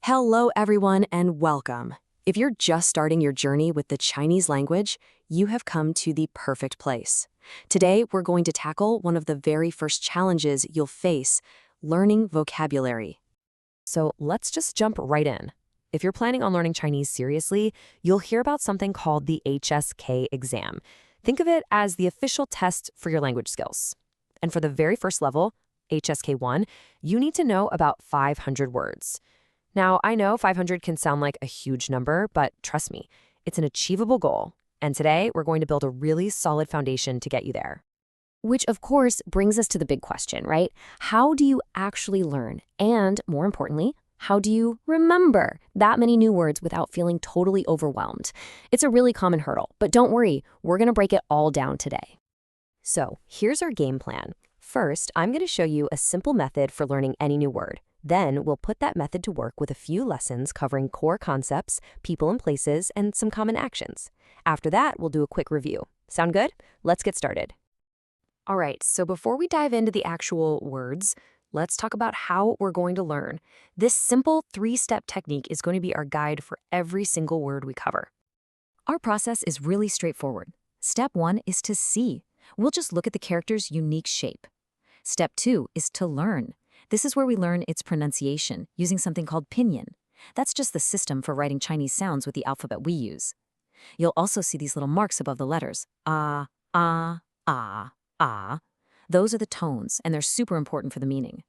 Hello, everyone, and welcome. If you're just starting your journey with the Chinese language, you have come to the perfect place. Today, we're going to tackle one of the very first challenges you'll face, learning vocabulary. So let's just jump right in. If you're planning on learning Chinese seriously, you'll hear about something called the HSK exam. Think of it as the official test for your language skills. And for the very first level, HSK1, you need to know about 500 words. Now, I know 500 can sound like a huge number, but trust me, it's an achievable goal. And today, we're going to build a really solid foundation to get you there. Which, of course, brings us to the big question, right? How do you actually learn? And more importantly, how do you remember that many new words without feeling totally overwhelmed? It's a really common hurdle, but don't worry, we're going to break it all down today. So, here's our game plan. First, I'm going to show you a simple method for learning any new word. Then, we'll put that method to work with a few lessons covering core concepts, people and places, and some common actions. After that, we'll do a quick review. Sound good? Let's get started. All right, so before we dive into the actual words, let's talk about how we're going to learn. This simple 3-step technique is going to be our guide for every single word we cover. Our process is really straightforward. Step 1 is to see. We'll just look at the character's unique shape. Step 2 is to learn. This is where we learn its pronunciation using something called Pinyin. That's just the system for writing Chinese sounds with the alphabet we use. You'll also see these little marks above the letters. Ah, ah, ah, ah. Those are the tones, and they're super important for the meaning.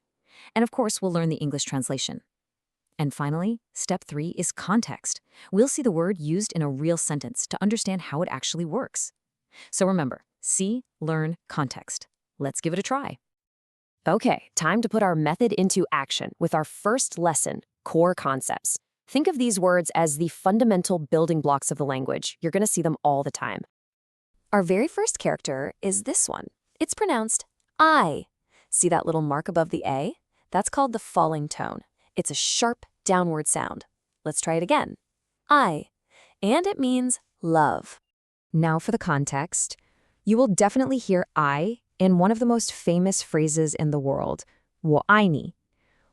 And of course, we'll learn the English translation. And finally, step 3 is context. We'll see the word used in a real sentence to understand how it actually works. So remember, see, learn, context. Let's give it a try. Okay, time to put our method into action with our first lesson, core concepts. Think of these words as the fundamental building blocks of the language. You're going to see them all the time. Our very first character is this one. It's pronounced I. See that little mark above the A? That's called the falling tone. It's a sharp downward sound. Let's try it again. I. And it means love. Now for the context. You will definitely hear I in one of the most famous phrases in the world, 我爱你.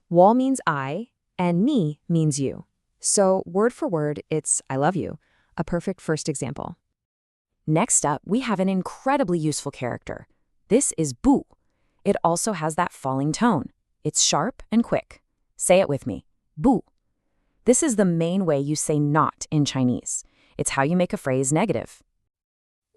我 means I, and 你 means you. So word for word, it's I love you, a perfect first example. Next up, we have an incredibly useful character. This is 不. It also has that falling tone. It's sharp and quick. Say it with me, 不. This is the main way you say not in Chinese. It's how you make a phrase negative.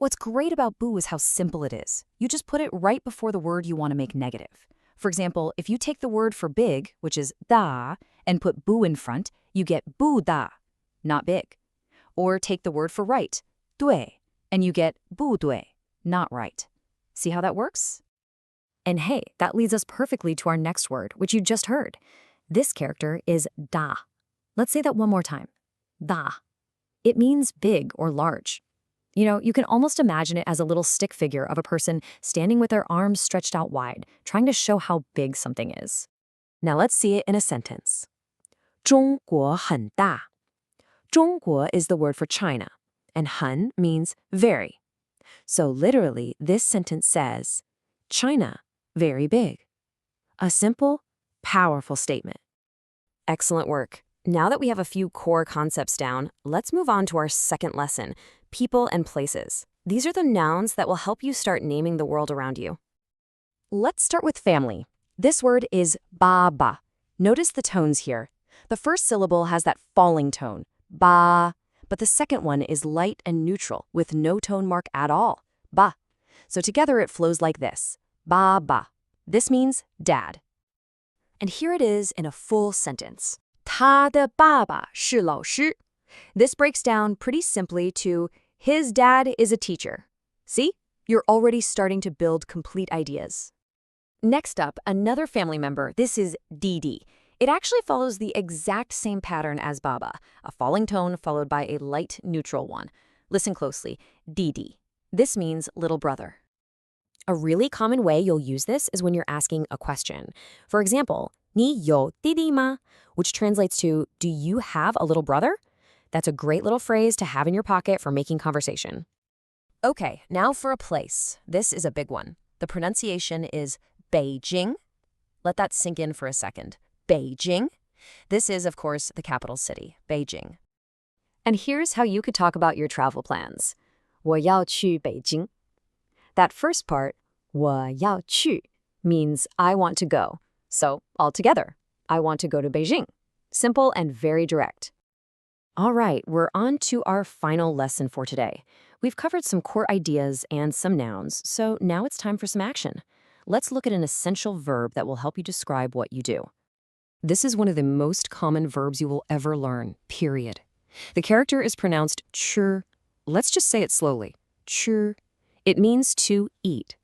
What's great about 不 is how simple it is. You just put it right before the word you want to make negative. For example, if you take the word for big, which is 大, and put 不 in front, you get 不大, not big. Or take the word for right, 对, and you get 不对, not right. See how that works? And hey, that leads us perfectly to our next word, which you just heard. This character is 大. Let's say that one more time. 大. It means big or large. You know, you can almost imagine it as a little stick figure of a person standing with their arms stretched out wide, trying to show how big something is. Now let's see it in a sentence. 中国很大. 中国is the word for China, and 很 means very. So literally, this sentence says, China, very big. A simple, powerful statement. Excellent work. Now that we have a few core concepts down, let's move on to our second lesson, people and places. These are the nouns that will help you start naming the world around you. Let's start with family. This word is bàba. Notice the tones here. The first syllable has that falling tone, ba, but the second one is light and neutral with no tone mark at all, ba. So together it flows like this, bàba. This means dad. And here it is in a full sentence. 他的爸爸是老师. This breaks down pretty simply to his dad is a teacher. See? You're already starting to build complete ideas. Next up, another family member. This is Didi. It actually follows the exact same pattern as bàba, a falling tone followed by a light neutral one. Listen closely. Didi. This means little brother. A really common way you'll use this is when you're asking a question. For example, 你有弟弟吗? Which translates to, do you have a little brother? That's a great little phrase to have in your pocket for making conversation. Okay, now for a place. This is a big one. The pronunciation is Běijīng. Let that sink in for a second. Běijīng. This is, of course, the capital city, Beijing. And here's how you could talk about your travel plans. 我要去北京. That first part, 我要去, means I want to go. So, all together, I want to go to Beijing. Simple and very direct. All right, we're on to our final lesson for today. We've covered some core ideas and some nouns, so now it's time for some action. Let's look at an essential verb that will help you describe what you do. This is one of the most common verbs you will ever learn, period. The character is pronounced ch. Let's just say it slowly. Ch. It means to eat.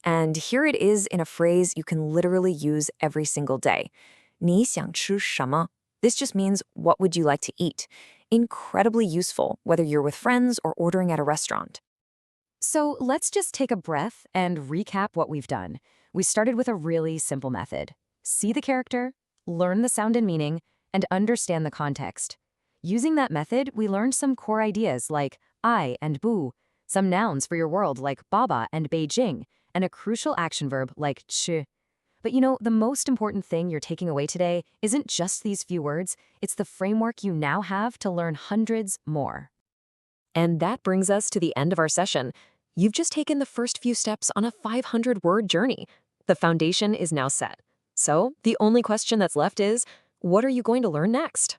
And here it is in a phrase you can literally use every single day. 你想吃什么? This just means, what would you like to eat? Incredibly useful, whether you're with friends or ordering at a restaurant. So let's just take a breath and recap what we've done. We started with a really simple method. See the character, learn the sound and meaning, and understand the context. Using that method, we learned some core ideas like I and bu, some nouns for your world like bàba and Běijīng, and a crucial action verb like ch. But you know, the most important thing you're taking away today isn't just these few words, it's the framework you now have to learn hundreds more. And that brings us to the end of our session. You've just taken the first few steps on a 500-word journey. The foundation is now set. So the only question that's left is, what are you going to learn next?